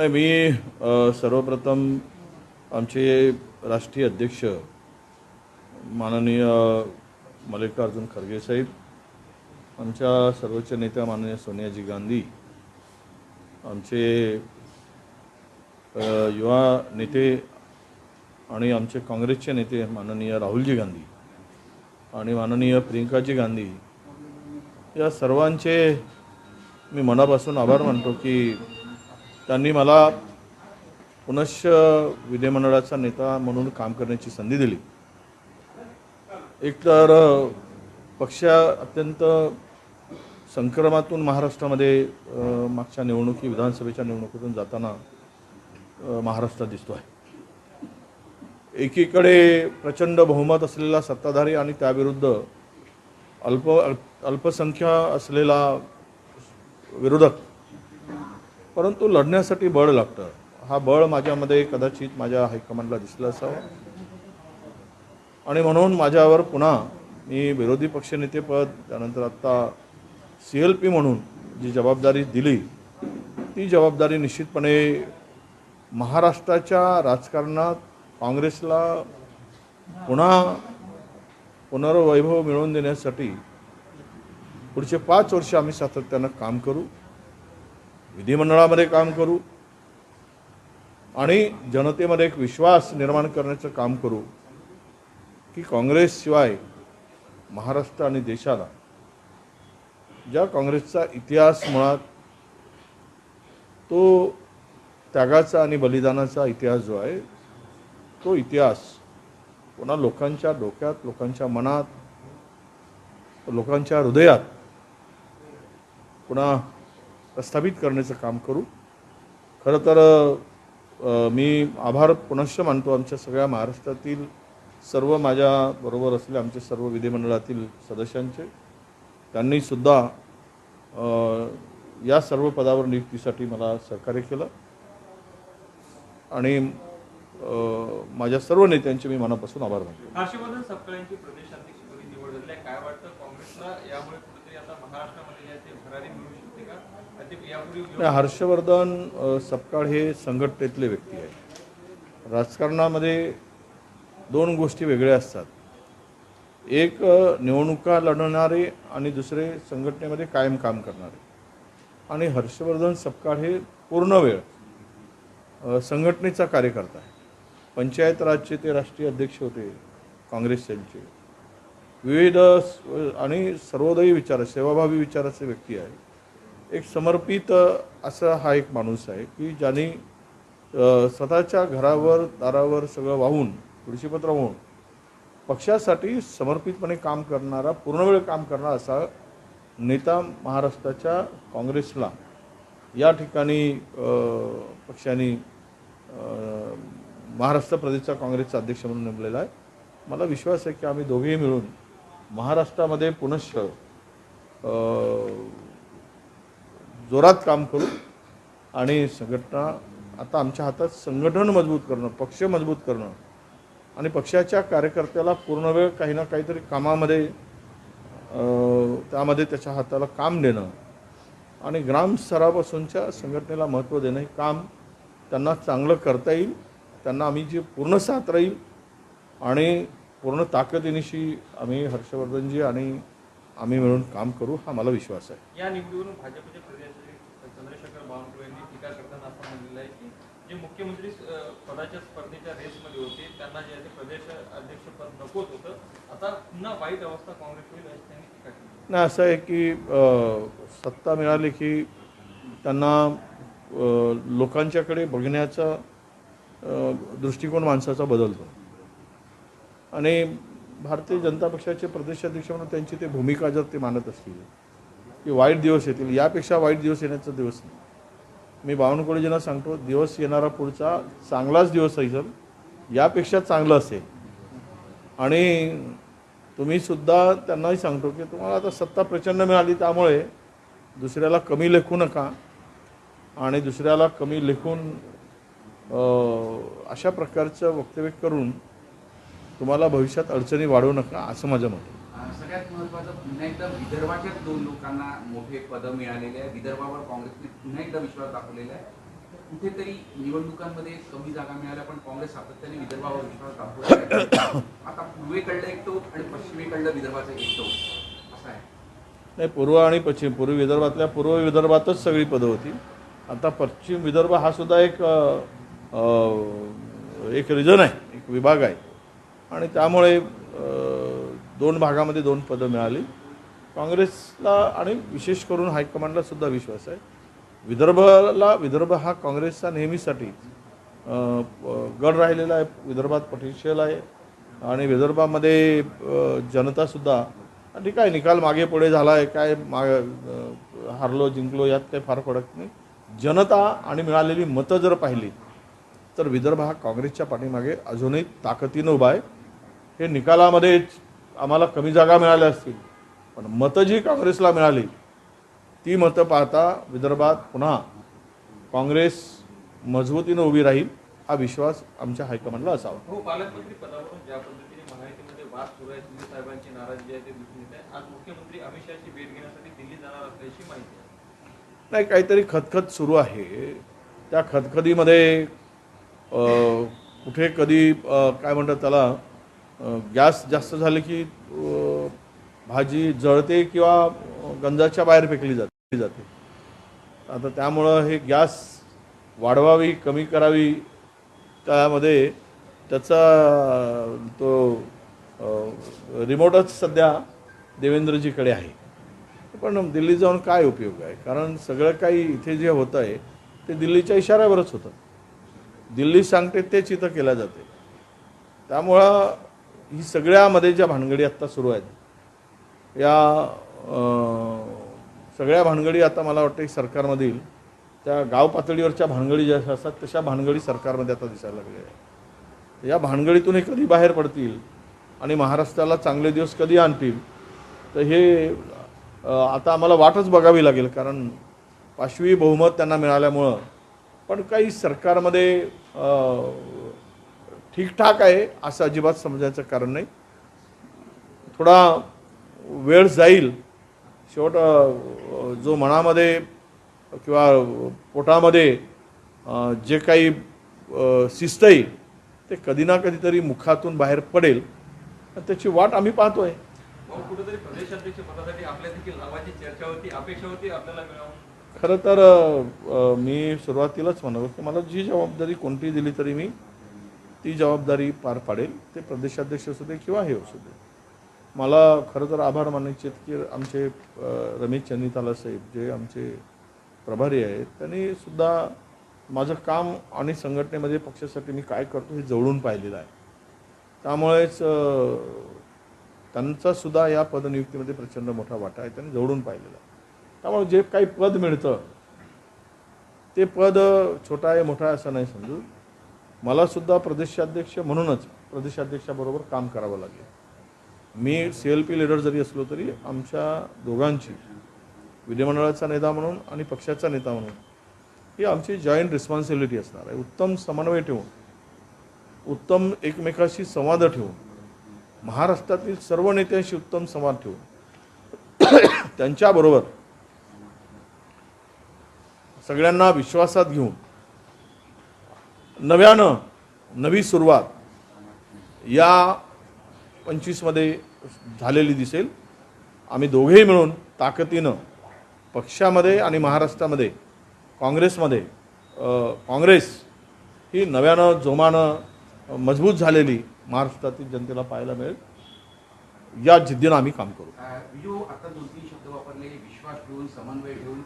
नाही, मी सर्वप्रथम आमचे राष्ट्रीय अध्यक्ष माननीय मल्लिकार्जुन खरगे साहेब, आमच्या सर्वोच्च नेत्या माननीय सोनियाजी गांधी, आमचे युवा नेते आणि आमचे काँग्रेसचे नेते माननीय राहुलजी गांधी आणि माननीय प्रियंकाजी गांधी, या सर्वांचे मी मनापासून आभार मानतो की त्यांनी मला पुनश्च विधिमंडळाचा नेता म्हणून काम करण्याची संधी दिली. एकतर पक्ष अत्यंत संक्रमातून महाराष्ट्रामध्ये मागच्या निवडणुकी विधानसभेच्या निवडणुकीतून जाताना महाराष्ट्र दिसतो आहे. एकीकडे प्रचंड बहुमत असलेला सत्ताधारी आणि त्याविरुद्ध अल्पसंख्य असलेला विरोधक, परंतु लढण्यासाठी बळ लागतं. हा बळ माझ्यामध्ये कदाचित माझ्या हायकमांडला दिसला असावा आणि म्हणून माझ्यावर पुन्हा मी विरोधी पक्षनेतेपद, त्यानंतर आत्ता CLP म्हणून जी जबाबदारी दिली, ती जबाबदारी निश्चितपणे महाराष्ट्राच्या राजकारणात काँग्रेसला पुनर्वैभव मिळवून देण्यासाठी पुढचे 5 वर्ष आम्ही सातत्यानं काम करू, विधिमंडळामध्ये काम करू आणि जनतेमध्ये एक विश्वास निर्माण करण्याचं काम करू की काँग्रेसशिवाय महाराष्ट्र आणि देशाला, ज्या काँग्रेसचा इतिहास मुळात तो त्यागाचा आणि बलिदानाचा इतिहास जो आहे, तो इतिहास पुन्हा लोकांच्या डोक्यात, लोकांच्या मनात, लोकांच्या हृदयात पुन्हा प्रस्थापित करण्याचं काम करू. खरं तर मी आभार पुनश्च मानतो आमच्या सगळ्या महाराष्ट्रातील सर्व माझ्याबरोबर असलेले आमचे सर्व विधिमंडळातील सदस्यांचे. त्यांनीसुद्धा या सर्व पदावर नियुक्तीसाठी मला सहकार्य केलं आणि माझ्या सर्व नेत्यांचे मी मनापासून आभार मानतो. हर्षवर्धन सपकाळेंची प्रदेशाध्यक्षपदी निवड झाली आहे. काय वाटतं, काँग्रेसला यामुळे कुठेतरी आता महाराष्ट्रामध्ये ते भरारी मिळू शकते का? हर्षवर्धन सपकाळ हे संघटनेतले व्यक्ती आहेत. राजकारणामध्ये 2 गोष्टी वेगळ्या असतात. एक निवडणुका लढणारे आणि दुसरे संघटनेमध्ये कायम काम करणारे. आणि हर्षवर्धन सपकाळ हे पूर्ण वेळ संघटनेचा कार्यकर्ता आहे. पंचायत राजचे ते राष्ट्रीय अध्यक्ष होते काँग्रेस सेलचे. विविध आणि सर्वोदयी विचार, सेवाभावी विचाराचे व्यक्ती आहे. एक समर्पित असा हा एक माणूस आहे की ज्यांनी स्वतःच्या घरावर दारावर सगळं वाहून, तुळशीपत्र वाहून पक्षासाठी समर्पितपणे काम करणारा, पूर्णवेळ काम करणारा असा नेता महाराष्ट्राच्या काँग्रेसला या ठिकाणी पक्षाने महाराष्ट्र प्रदेशचा काँग्रेसचा अध्यक्ष म्हणून नेमलेला आहे. मला विश्वास आहे की आम्ही दोघेही मिळून महाराष्ट्रामध्ये पुनश्च जोरात काम करू आणि संघटना, आता आमच्या हातात संघटन मजबूत करणं, पक्ष मजबूत करणं आणि पक्षाच्या कार्यकर्त्याला पूर्णवेळ काही ना काहीतरी कामामध्ये त्यामध्ये त्याच्या हाताला काम देणं आणि ग्रामस्तरापासूनच्या संघटनेला महत्त्व देणं, हे काम त्यांना चांगलं करता येईल. त्यांना आम्ही जी पूर्ण साथ राहील आणि पूर्ण ताकदीनिशी आम्ही हर्षवर्धनजी आणि आम्ही मिळून काम करू, हा मला विश्वास आहे. या निवडीवरून भाजपचे प्रदेशाध्यक्ष चंद्रशेखर बावनकुळे यांनी टीका करताना असं म्हणलेलं आहे की जे मुख्यमंत्री पदाच्या स्पर्धेच्या रेसमध्ये होते त्यांना जे प्रदेश अध्यक्षपद नकोच होतं, आता पुन्हा वाईट अवस्था काँग्रेस होईल अशी त्यांनी टीका केली. नाही, असं आहे की सत्ता मिळाली की त्यांना लोकांच्याकडे बघण्याचा दृष्टिकोन माणसाचा बदलतो आणि भारतीय जनता पक्षाचे प्रदेशाध्यक्ष म्हणून त्यांची ते भूमिका जर ते मानत असतील की वाईट दिवस येतील, यापेक्षा वाईट दिवस येण्याचा दिवस नाही. मी बावनकुळेजींना सांगतो, दिवस येणारा पुढचा चांगलाच दिवस असेल, यापेक्षा चांगलं असेल. आणि तुम्हीसुद्धा त्यांनाही सांगतो की तुम्हाला आता सत्ता प्रचंड मिळाली, त्यामुळे दुसऱ्याला कमी लेखू नका आणि दुसऱ्याला कमी लेखून अशा प्रकारचं वक्तव्य करून तुम्हाला भविष्यात अडचणी वाढवू नका, असं माझं मत आहे. सगळ्यात महत्त्वाचं, पुन्हा एकदा विदर्भाच्या 2 लोकांना मोठे पदं मिळालेले आहे. विदर्भावर काँग्रेसने पुन्हा एकदा विश्वास दाखवलेला आहे. कुठेतरी निवडणुकांमध्ये कमी जागा मिळाल्या, पण काँग्रेस सातत्याने विदर्भावर विश्वास दाखवत आता पूर्वेकडलं एकटो आणि पश्चिमेकडलं विदर्भाचं एकटो असं आहे. नाही, पूर्व आणि पश्चिम, पूर्व विदर्भातल्या पूर्व विदर्भातच सगळी पदं होती. आता पश्चिम विदर्भ हा सुद्धा एक रिजन आहे, एक विभाग आहे आणि त्यामुळे 2 भागामध्ये 2 पदं मिळाली. काँग्रेसला आणि विशेष करून हायकमांडला सुद्धा विश्वास आहे. विदर्भ हा काँग्रेसचा नेहमीसाठी गड राहिलेला आहे, विदर्भात पोटेन्शियल आहे आणि विदर्भामध्ये जनतासुद्धा ठीक आहे, निकाल मागे पुढे झाला आहे काय, हारलो जिंकलो यात काही फार पडत नाही. जनता आणि मिळालेली मतं जर पाहिली तर विदर्भ हा काँग्रेसच्या पाठीमागे अजूनही ताकदीनं उभा आहे. हे निकालामध्ये आम्हाला कमी जागा मिळाल्या असतील, पण मतं जी काँग्रेसला मिळाली ती मतं पाहता विदर्भात पुन्हा काँग्रेस मजबूतीनं उभी राहील हा विश्वास आमच्या हायकमांडला असावा. हो, पालकमंत्री पदावरून ज्या पद्धतीने महायुतीमध्ये वाद सुरू आहे, शिंदे साहेबांची नाराजी आहे ते दिसून येत आहे. आज मुख्यमंत्री अमित शहाची भेट घेण्यासाठी दिल्ली जाणार असल्याची माहिती आहे. नाही, काहीतरी खतखत सुरू आहे. त्या खतखतीमध्ये कुठे कधी काय म्हणतात त्याला, गॅस जास्त झाले की भाजी जळते किंवा गंजाच्या बाहेर फेकली जाते. आता त्यामुळं हे गॅस वाढवावी कमी करावी त्यामध्ये त्याचा तो रिमोटच सध्या देवेंद्रजीकडे आहे. पण दिल्ली जाऊन काय उपयोग आहे, कारण सगळं काही इथे जे होतं आहे ते दिल्लीच्या इशाऱ्यावरच होतं. दिल्ली सांगते तेच इथं केलं जाते. त्यामुळं ही सगळ्यामध्ये ज्या भानगडी आत्ता सुरू आहेत या सगळ्या भानगडी आता मला वाटतं सरकारमधील त्या गाव पातळीवरच्या भानगडी ज्या असतात तशा भानगडी सरकारमध्ये आता दिसायला लागल्या आहेत. या भानगडीतून हे कधी बाहेर पडतील आणि महाराष्ट्राला चांगले दिवस कधी आणतील तर हे आता आम्हाला वाटच बघावी लागेल. कारण 5वी बहुमत त्यांना मिळाल्यामुळं पण काही सरकारमध्ये ठीकठाक आहे असं अजिबात समजायचं कारण नाही. थोडा वेळ जाईल. शेवट जो मनामध्ये किंवा पोटामध्ये जे काही शिस्त आहे ते कधी ना कधीतरी मुखातून बाहेर पडेल, त्याची वाट आम्ही पाहतोय. कुठेतरी प्रदेशाध्यक्ष पदासाठी आपल्या देखील नावाची चर्चा होती, अपेक्षा होती आपल्याला मिळावं. खरं तर मी सुरुवातीलाच म्हणालो की मला जी जबाबदारी कोणती दिली तरी मी ती जबाबदारी पार पाडेल. ते प्रदेशाध्यक्ष असू दे किंवा हे असू दे. मला खरं तर आभार मानायचे आहेत की आमचे रमेश चन्नीताला साहेब जे आमचे प्रभारी आहेत त्यांनी सुद्धा माझं काम आणि संघटनेमध्ये पक्षासाठी मी काय करतो हे जवळून पाहिलेलं आहे. त्यामुळेच त्यांचासुद्धा या पदनियुक्तीमध्ये प्रचंड मोठा वाटा आहे, त्यांनी जवळून पाहिलेला आहे. त्यामुळे जे काही पद मिळतं ते पद छोटा आहे मोठा आहे असं नाही समजू. मलासुद्धा प्रदेशाध्यक्ष म्हणूनच प्रदेशाध्यक्षाबरोबर काम करावं लागेल. मी CLP लीडर जरी असलो तरी आमच्या दोघांची विधिमंडळाचा नेता म्हणून आणि पक्षाचा नेता म्हणून ही आमची जॉईंट रिस्पॉन्सिबिलिटी असणार आहे. उत्तम समन्वय ठेवून, उत्तम एकमेकाशी संवाद ठेवून, महाराष्ट्रातील सर्व नेत्यांशी उत्तम संवाद ठेवून त्यांच्याबरोबर सगळ्यांना विश्वासात घेऊन नव्यानं नवी सुरुवात या 25मध्ये झालेली दिसेल. आम्ही दोघेही मिळून ताकदीनं पक्षामध्ये आणि महाराष्ट्रामध्ये काँग्रेसमध्ये काँग्रेस ही नव्यानं जोमानं मजबूत झालेली महाराष्ट्रातील जनतेला पाहायला मिळेल. या जिद्दीनं आम्ही काम करू. विजू, आता 2-3 शब्द वापरले, विश्वास ठेवून, समन्वय ठेवून.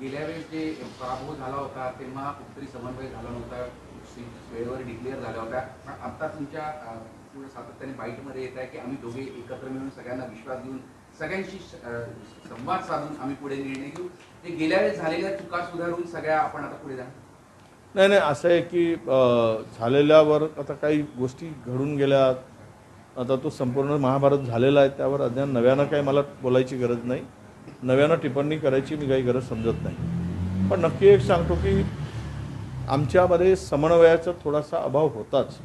गेल्या वेळेस जे पराभव झाला होता तेव्हा कुठेतरी समन्वय झाला नव्हता, वेळेवर डिक्लेअर झाला होता. पण आता तुमच्या सातत्याने बाईटमध्ये येत आहे की आम्ही दोघे एकत्र मिळून सगळ्यांना विश्वास देऊन सगळ्यांशी संवाद साधून आम्ही पुढे निर्णय घेऊ. ते गेल्या वेळेस झालेल्या चुका सुधारून सगळ्या आपण आता पुढे जाणार. नाही, असं आहे की झालेल्यावर आता काही गोष्टी घडून गेल्या. आता तो संपूर्ण महाभारत झालेला आहे, त्यावर अद्याप नव्यानं काही मला बोलायची गरज नाही, नव्यानं टिप्पणी करायची मी काही गरज समजत नाही. पण नक्की एक सांगतो की आमच्यामध्ये समन्वयाचा थोडासा अभाव होताच.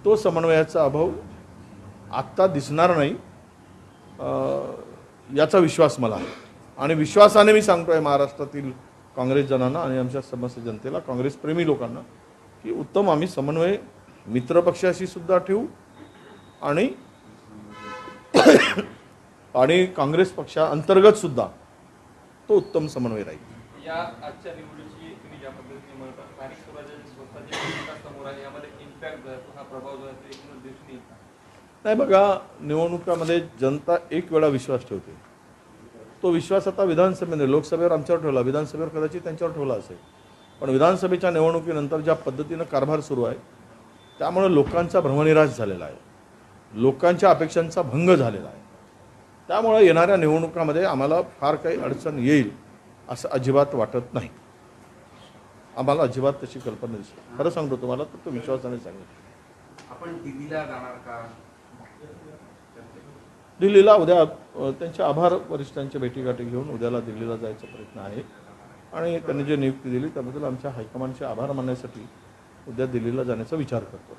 तो समन्वयाचा अभाव आत्ता दिसणार नाही याचा विश्वास मला आहे. आणि विश्वासाने मी सांगतो आहे महाराष्ट्रातील काँग्रेस जनांना आणि आमच्या समस्त जनतेला, काँग्रेसप्रेमी लोकांना, की उत्तम आम्ही समन्वय मित्रपक्षाशी सुद्धा ठेवू आणि आणि काँग्रेस पक्षाअंतर्गत सुद्धा तो उत्तम समन्वय राहील. या आजच्या निवडणुकीची तुम्ही ज्या पद्धतीने म्हणता स्थानिक स्वराज्याची स्वतः जे भूमिका समोर आहे यामध्ये इम्पॅक्ट जो आहे तो हा प्रभाव जो आहे तो एकूणच दिसून येईल. नाही बघा, निवडणुकामध्ये जनता एक वेळा विश्वास ठेवते. तो विश्वास आता विधानसभेमध्ये, लोकसभेवर आमच्यावर ठेवला, विधानसभेवर कदाचित त्यांच्यावर ठेवला असेल, पण विधानसभेच्या निवडणुकीनंतर ज्या पद्धतीनं कारभार सुरू आहे त्यामुळे लोकांचा भ्रमनिराश झालेला आहे, लोकांच्या अपेक्षांचा भंग झालेला आहे. त्यामुळे येणाऱ्या निवडणुकामध्ये आम्हाला फार काही अडचण येईल असं अजिबात वाटत नाही. आम्हाला अजिबात तशी कल्पना दिसते. खरं सांगतो तुम्हाला, तर तो विश्वासाने सांगितलं. आपण दिल्लीला जाणार का? दिल्लीला उद्या त्यांचे आभार वरिष्ठांच्या भेटीगाठी घेऊन उद्याला दिल्लीला जायचा प्रयत्न आहे आणि त्यांनी जे नियुक्ती दिली त्याबद्दल आमच्या हायकमांडचे आभार मानण्यासाठी उद्या दिल्लीला जाण्याचा विचार करतो.